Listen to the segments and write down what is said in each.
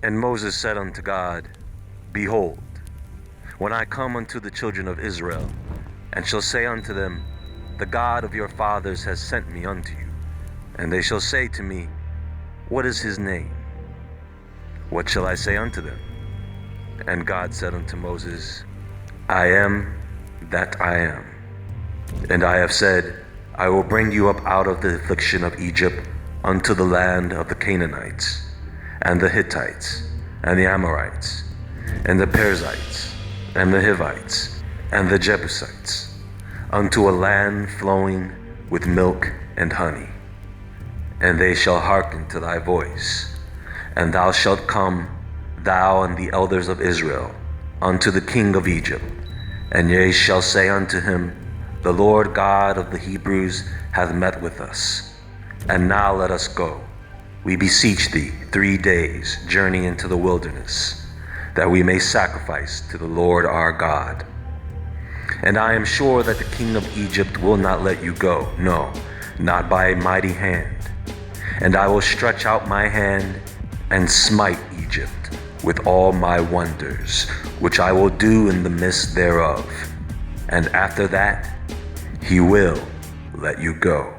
And Moses said unto God, Behold, when I come unto the children of Israel, and shall say unto them, The God of your fathers has sent me unto you, and they shall say to me, What is his name? What shall I say unto them? And God said unto Moses, I am that I am. And I have said, I will bring you up out of the affliction of Egypt unto the land of the Canaanites, and the Hittites, and the Amorites, and the Perizzites, and the Hivites, and the Jebusites, unto a land flowing with milk and honey. And they shall hearken to thy voice, and thou shalt come, thou and the elders of Israel, unto the king of Egypt, and ye shall say unto him, The Lord God of the Hebrews hath met with us. And now let us go, we beseech thee, 3 days' journey into the wilderness, that we may sacrifice to the Lord our God. And I am sure that the king of Egypt will not let you go, no, not by a mighty hand. And I will stretch out my hand and smite Egypt with all my wonders, which I will do in the midst thereof. And after that, he will let you go.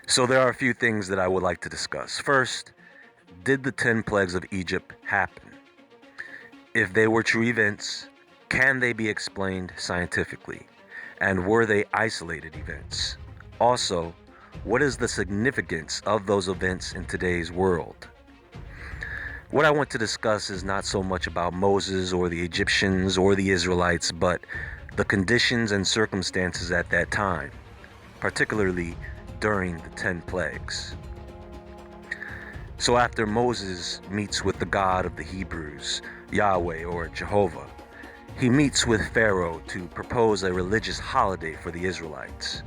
So there are a few things that I would like to discuss. First, did the 10 plagues of Egypt happen? If they were true events, can they be explained scientifically? And were they isolated events? Also, what is the significance of those events in today's world? What I want to discuss is not so much about Moses or the Egyptians or the Israelites, but the conditions and circumstances at that time, particularly during the 10 plagues. So after Moses meets with the God of the Hebrews, Yahweh or Jehovah, he meets with Pharaoh to propose a religious holiday for the Israelites.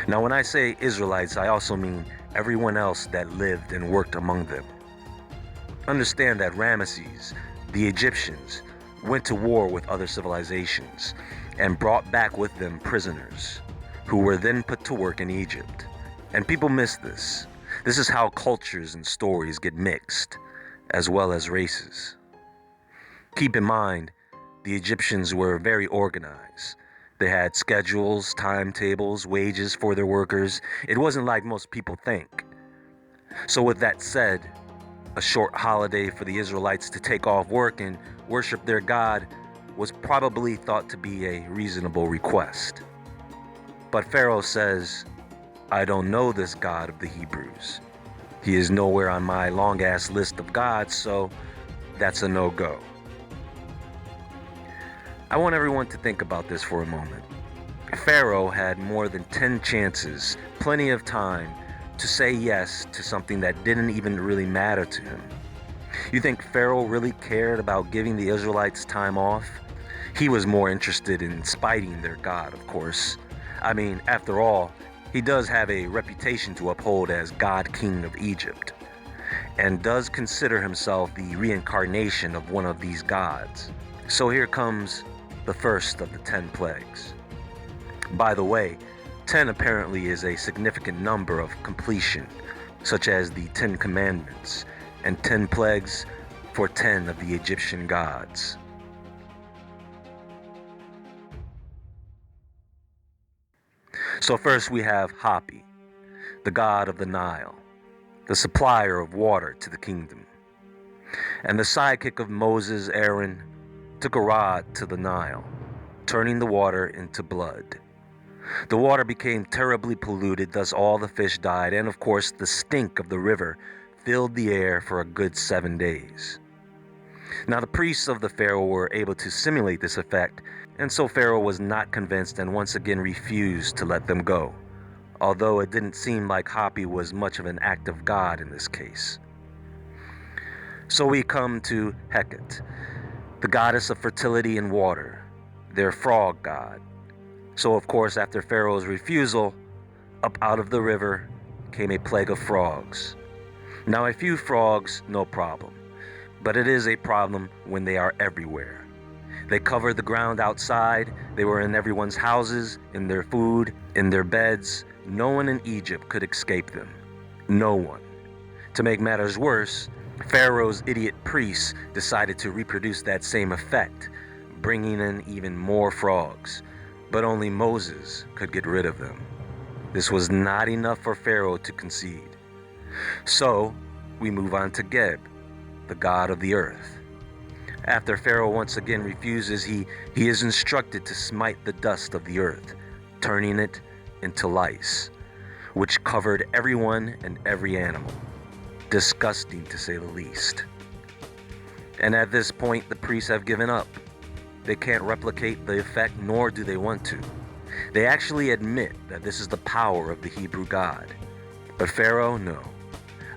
Now when I say Israelites, I also mean everyone else that lived and worked among them. Understand that Ramesses, the Egyptians, went to war with other civilizations and brought back with them prisoners who were then put to work in Egypt. And people miss this. This is how cultures and stories get mixed, as well as races. Keep in mind, the Egyptians were very organized. They had schedules, timetables, wages for their workers. It wasn't like most people think. So with that said, a short holiday for the Israelites to take off work and worship their God was probably thought to be a reasonable request. But Pharaoh says, I don't know this God of the Hebrews. He is nowhere on my long-ass list of gods, so that's a no-go. I want everyone to think about this for a moment. Pharaoh had more than 10 chances, plenty of time, to say yes to something that didn't even really matter to him. You think Pharaoh really cared about giving the Israelites time off? He was more interested in spiting their God, of course. I mean, after all, he does have a reputation to uphold as God King of Egypt, and does consider himself the reincarnation of one of these gods. So here comes the first of the 10 plagues. By the way, 10 apparently is a significant number of completion, such as the 10 Commandments and 10 plagues for 10 of the Egyptian gods. So first we have Hapi, the god of the Nile, the supplier of water to the kingdom. And the sidekick of Moses, Aaron, took a rod to the Nile, turning the water into blood. The water became terribly polluted, thus all the fish died, and of course the stink of the river filled the air for a good 7 days. Now the priests of the Pharaoh were able to simulate this effect, and so Pharaoh was not convinced and once again refused to let them go, although it didn't seem like Hapi was much of an act of God in this case. So we come to Hecate, the goddess of fertility and water, their frog god. So of course, after Pharaoh's refusal, up out of the river came a plague of frogs. Now a few frogs, no problem, but it is a problem when they are everywhere. They covered the ground outside, they were in everyone's houses, in their food, in their beds. No one in Egypt could escape them. No one. To make matters worse, Pharaoh's idiot priests decided to reproduce that same effect, bringing in even more frogs. But only Moses could get rid of them. This was not enough for Pharaoh to concede. So we move on to Geb, the god of the earth. After Pharaoh once again refuses, he is instructed to smite the dust of the earth, turning it into lice, which covered everyone and every animal. Disgusting, to say the least. And at this point, the priests have given up. They can't replicate the effect, nor do they want to. They actually admit that this is the power of the Hebrew God. But Pharaoh, no.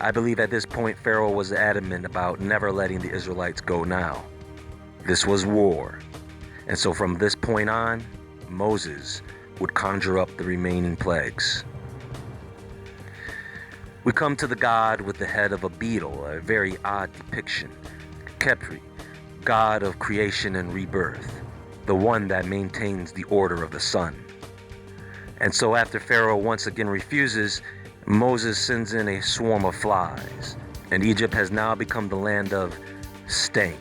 I believe at this point Pharaoh was adamant about never letting the Israelites go now. This was war. And so from this point on, Moses would conjure up the remaining plagues. We come to the god with the head of a beetle, a very odd depiction. Khepri, god of creation and rebirth, the one that maintains the order of the sun. And so after Pharaoh once again refuses, Moses sends in a swarm of flies, and Egypt has now become the land of stank.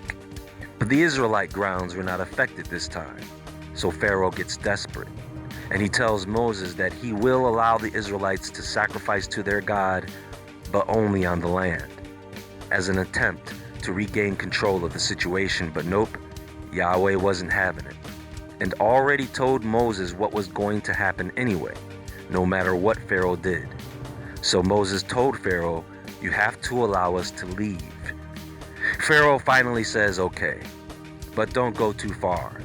But the Israelite grounds were not affected this time, so Pharaoh gets desperate, and he tells Moses that he will allow the Israelites to sacrifice to their God, but only on the land, as an attempt to regain control of the situation. But nope, Yahweh wasn't having it, and already told Moses what was going to happen anyway, no matter what Pharaoh did. So Moses told Pharaoh, "You have to allow us to leave." Pharaoh finally says, "Okay, but don't go too far."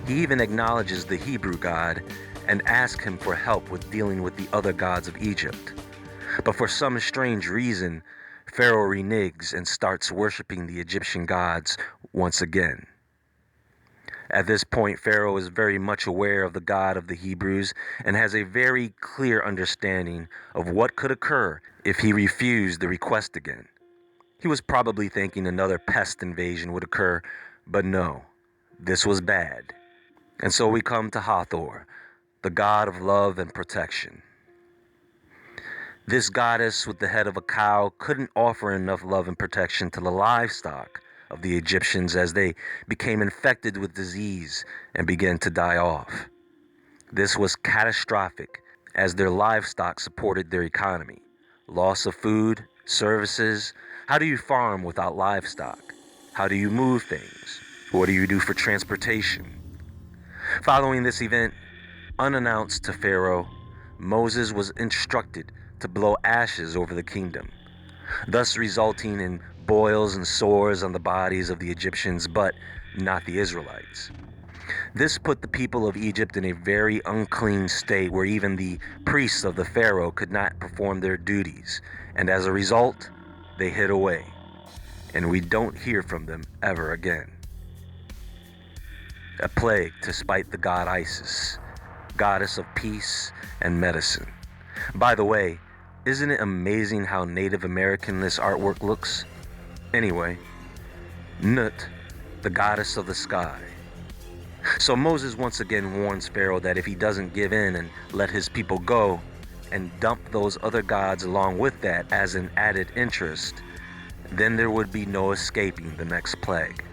He even acknowledges the Hebrew God and asks him for help with dealing with the other gods of Egypt. But for some strange reason, Pharaoh reneges and starts worshiping the Egyptian gods once again. At this point, Pharaoh is very much aware of the God of the Hebrews and has a very clear understanding of what could occur if he refused the request again. He was probably thinking another pest invasion would occur, but no, this was bad. And so we come to Hathor, the god of love and protection. This goddess with the head of a cow couldn't offer enough love and protection to the livestock of the Egyptians as they became infected with disease and began to die off. This was catastrophic as their livestock supported their economy. Loss of food, services. How do you farm without livestock? How do you move things? What do you do for transportation? Following this event, unannounced to Pharaoh, Moses was instructed to blow ashes over the kingdom, thus resulting in boils and sores on the bodies of the Egyptians, but not the Israelites. This put the people of Egypt in a very unclean state where even the priests of the Pharaoh could not perform their duties, and as a result, they hid away, and we don't hear from them ever again. A plague to spite the god Isis, goddess of peace and medicine. By the way, isn't it amazing how Native American this artwork looks? Anyway, Nut, the goddess of the sky. So Moses once again warns Pharaoh that if he doesn't give in and let his people go and dump those other gods along with that as an added interest, then there would be no escaping the next plague.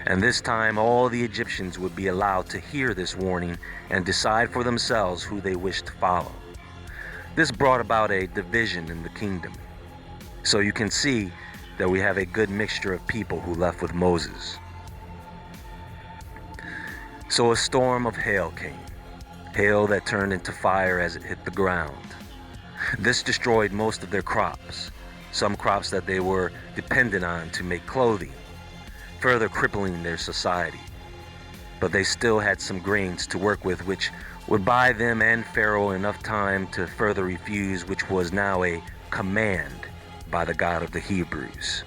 And this time all the Egyptians would be allowed to hear this warning and decide for themselves who they wished to follow. This brought about a division in the kingdom. So you can see that we have a good mixture of people who left with Moses. So a storm of hail came, hail that turned into fire as it hit the ground. This destroyed most of their crops, some crops that they were dependent on to make clothing, further crippling their society. But they still had some grains to work with, which would buy them and Pharaoh enough time to further refuse, which was now a command by the God of the Hebrews.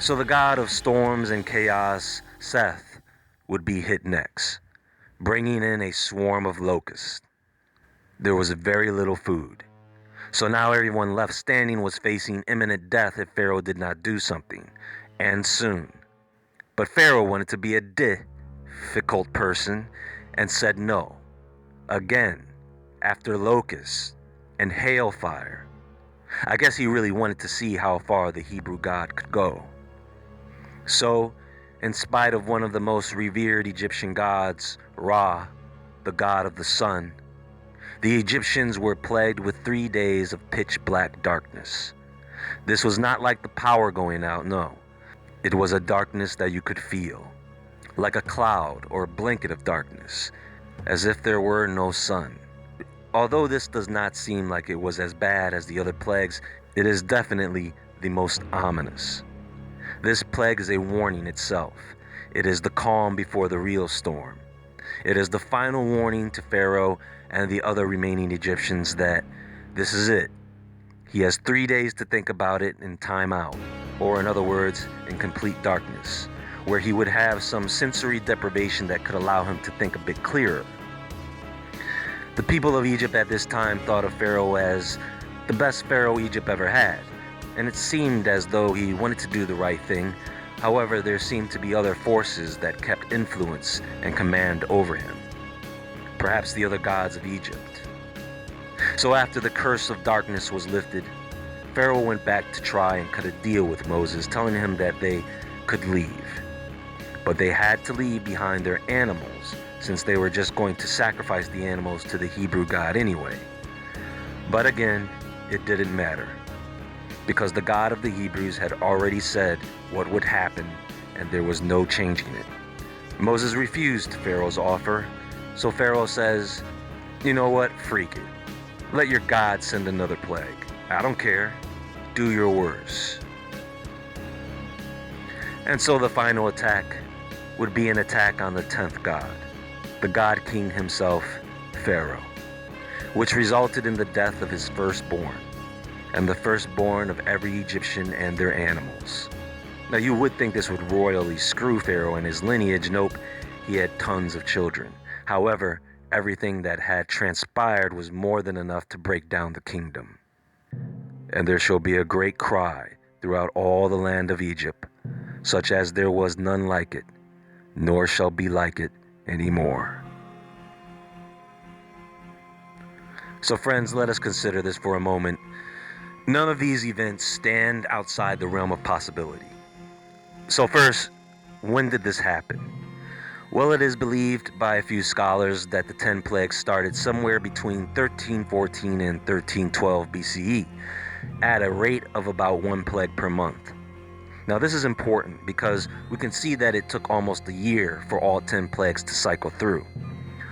So the god of storms and chaos, Seth, would be hit next, bringing in a swarm of locusts. There was very little food. So now everyone left standing was facing imminent death if Pharaoh did not do something, and soon. But Pharaoh wanted to be a difficult person and said no. Again, after locusts and hailfire. I guess he really wanted to see how far the Hebrew God could go. So, in spite of one of the most revered Egyptian gods, Ra, the god of the sun, the Egyptians were plagued with 3 days of pitch black darkness. This was not like the power going out, no. It was a darkness that you could feel, like a cloud or a blanket of darkness, as if there were no sun. Although this does not seem like it was as bad as the other plagues, it is definitely the most ominous. This plague is a warning itself. It is the calm before the real storm. It is the final warning to Pharaoh and the other remaining Egyptians that this is it. He has 3 days to think about it in time out, or in other words, in complete darkness, where he would have some sensory deprivation that could allow him to think a bit clearer. The people of Egypt at this time thought of Pharaoh as the best Pharaoh Egypt ever had, and it seemed as though he wanted to do the right thing. However, there seemed to be other forces that kept influence and command over him. Perhaps the other gods of Egypt. So after the curse of darkness was lifted, Pharaoh went back to try and cut a deal with Moses, telling him that they could leave. But they had to leave behind their animals, since they were just going to sacrifice the animals to the Hebrew God anyway. But again, it didn't matter, because the God of the Hebrews had already said what would happen, and there was no changing it. Moses refused Pharaoh's offer, so Pharaoh says, "You know what? Freak it. Let your God send another plague. I don't care. Do your worst." And so the final attack would be an attack on the 10th god, the god king himself, Pharaoh, which resulted in the death of his firstborn, and the firstborn of every Egyptian and their animals. Now you would think this would royally screw Pharaoh and his lineage. Nope, he had tons of children. However, everything that had transpired was more than enough to break down the kingdom. And there shall be a great cry throughout all the land of Egypt, such as there was none like it, nor shall be like it any more. So friends, let us consider this for a moment. None of these events stand outside the realm of possibility. So first, when did this happen? Well, it is believed by a few scholars that the 10 plagues started somewhere between 1314 and 1312 BCE, at a rate of about 1 plague per month. Now this is important because we can see that it took almost a year for all 10 plagues to cycle through,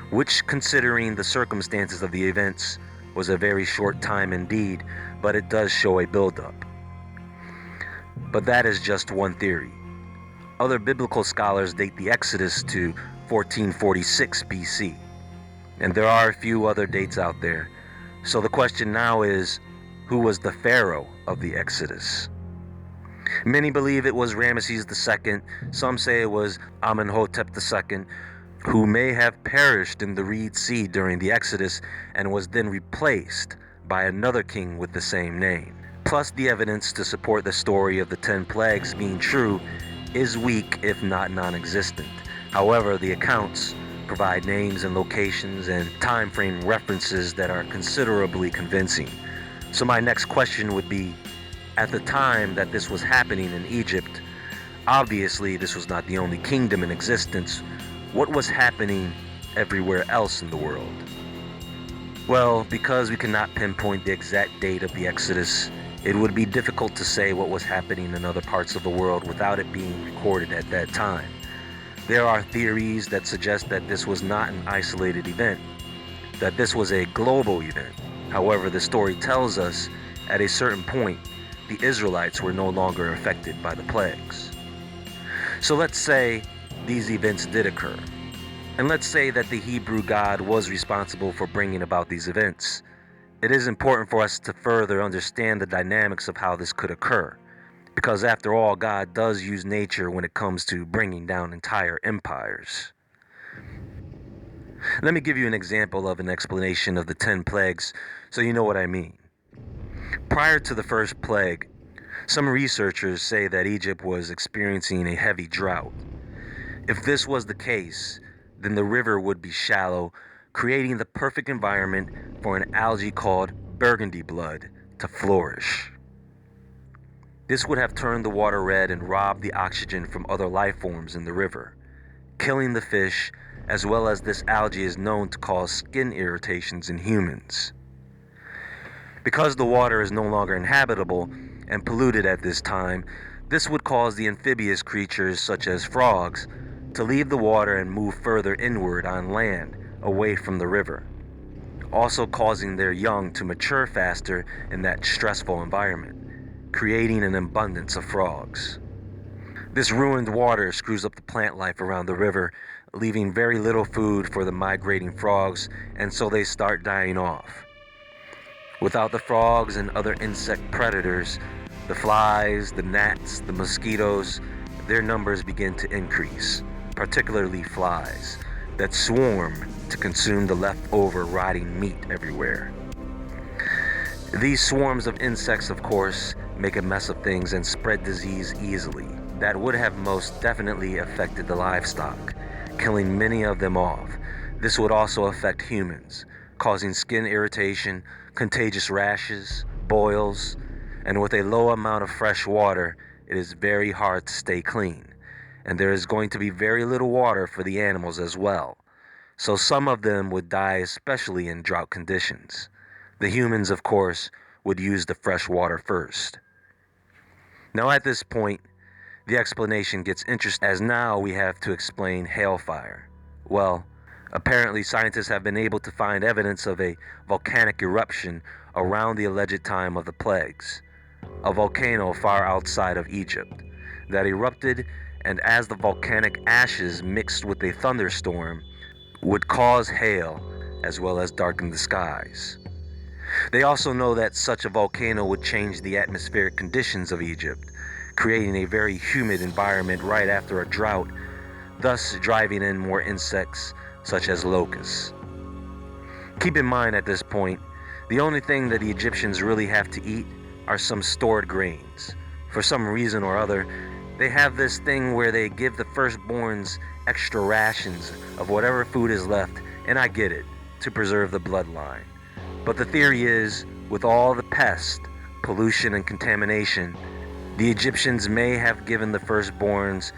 which, considering the circumstances of the events, was a very short time indeed, but it does show a buildup. But that is just one theory. Other biblical scholars date the Exodus to 1446 BC, and there are a few other dates out there. So the question now is, who was the Pharaoh of the Exodus? Many believe it was Ramesses II. Some say it was Amenhotep II, who may have perished in the Reed Sea during the Exodus and was then replaced by another king with the same name. Plus, the evidence to support the story of the 10 plagues being true is weak, if not non-existent. However, the accounts provide names and locations and time frame references that are considerably convincing. So my next question would be, at the time that this was happening in Egypt, obviously this was not the only kingdom in existence. What was happening everywhere else in the world? Well, because we cannot pinpoint the exact date of the Exodus, it would be difficult to say what was happening in other parts of the world without it being recorded at that time. There are theories that suggest that this was not an isolated event, that this was a global event. However, the story tells us at a certain point, the Israelites were no longer affected by the plagues. So let's say these events did occur, and let's say that the Hebrew God was responsible for bringing about these events. It is important for us to further understand the dynamics of how this could occur. Because after all, God does use nature when it comes to bringing down entire empires. Let me give you an example of an explanation of the 10 plagues so you know what I mean. Prior to the first plague, some researchers say that Egypt was experiencing a heavy drought. If this was the case, then the river would be shallow, creating the perfect environment for an algae called burgundy blood to flourish. This would have turned the water red and robbed the oxygen from other life forms in the river, killing the fish, as well as this algae is known to cause skin irritations in humans. Because the water is no longer inhabitable and polluted at this time, this would cause the amphibious creatures such as frogs to leave the water and move further inward on land, away from the river, also causing their young to mature faster in that stressful environment, creating an abundance of frogs. This ruined water screws up the plant life around the river, leaving very little food for the migrating frogs, and so they start dying off. Without the frogs and other insect predators, the flies, the gnats, the mosquitoes, their numbers begin to increase, particularly flies, that swarm to consume the leftover rotting meat everywhere. These swarms of insects, of course, make a mess of things and spread disease easily. That would have most definitely affected the livestock, killing many of them off. This would also affect humans, causing skin irritation, contagious rashes, boils, and with a low amount of fresh water, it is very hard to stay clean. And there is going to be very little water for the animals as well. So some of them would die, especially in drought conditions. The humans, of course, would use the fresh water first. Now at this point, the explanation gets interesting, as now we have to explain hailfire. Well, apparently scientists have been able to find evidence of a volcanic eruption around the alleged time of the plagues. A volcano far outside of Egypt that erupted, and as the volcanic ashes mixed with a thunderstorm, would cause hail as well as darken the skies. They also know that such a volcano would change the atmospheric conditions of Egypt, creating a very humid environment right after a drought, thus driving in more insects such as locusts. Keep in mind at this point, the only thing that the Egyptians really have to eat are some stored grains. For some reason or other, they have this thing where they give the firstborns extra rations of whatever food is left, and I get it, to preserve the bloodline. But the theory is, with all the pest, pollution, and contamination, the Egyptians may have given the firstborns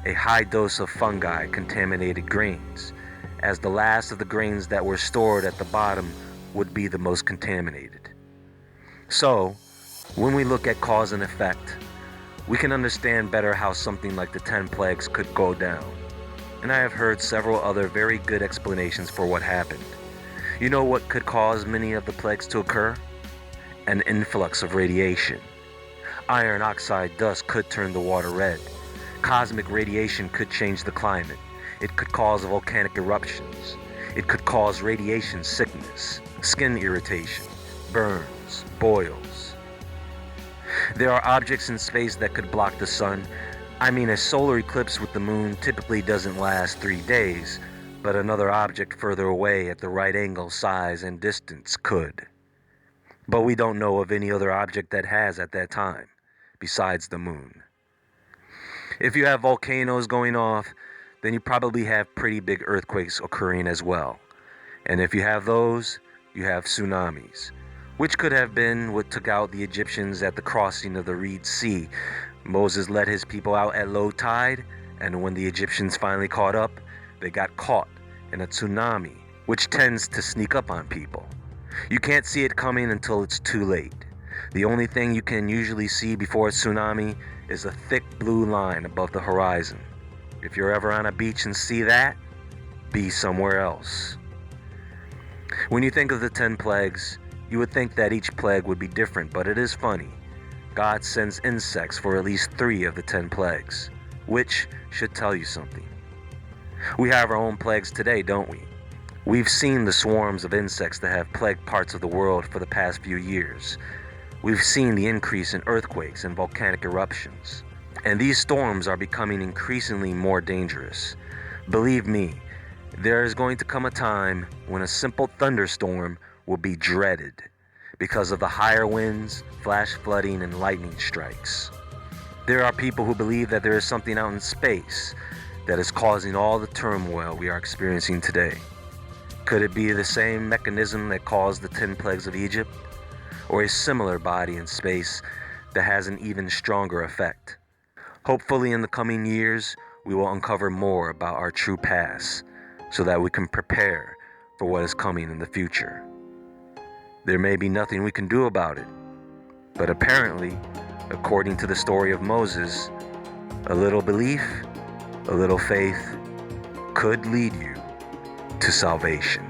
a high dose of fungi-contaminated grains, as the last of the grains that were stored at the bottom would be the most contaminated. So, when we look at cause and effect, we can understand better how something like the 10 plagues could go down. And I have heard several other very good explanations for what happened. You know what could cause many of the plagues to occur? An influx of radiation. Iron oxide dust could turn the water red. Cosmic radiation could change the climate. It could cause volcanic eruptions. It could cause radiation sickness, skin irritation, burns, boils. There are objects in space that could block the sun. I mean, a solar eclipse with the moon typically doesn't last 3 days, but another object further away at the right angle, size, and distance could. But we don't know of any other object that has at that time, besides the moon. If you have volcanoes going off, then you probably have pretty big earthquakes occurring as well. And if you have those, you have tsunamis, which could have been what took out the Egyptians at the crossing of the Red Sea. Moses led his people out at low tide, and when the Egyptians finally caught up, they got caught in a tsunami, which tends to sneak up on people. You can't see it coming until it's too late. The only thing you can usually see before a tsunami is a thick blue line above the horizon. If you're ever on a beach and see that, be somewhere else. When you think of the 10 plagues, you would think that each plague would be different, but it is funny. God sends insects for at least 3 of the 10 plagues, which should tell you something. We have our own plagues today, don't we? We've seen the swarms of insects that have plagued parts of the world for the past few years. We've seen the increase in earthquakes and volcanic eruptions, and these storms are becoming increasingly more dangerous. Believe me, there is going to come a time when a simple thunderstorm will be dreaded because of the higher winds, flash flooding, and lightning strikes. There are people who believe that there is something out in space that is causing all the turmoil we are experiencing today. Could it be the same mechanism that caused the 10 plagues of Egypt? Or a similar body in space that has an even stronger effect? Hopefully in the coming years, we will uncover more about our true past so that we can prepare for what is coming in the future. There may be nothing we can do about it, but apparently, according to the story of Moses, a little belief, a little faith could lead you to salvation.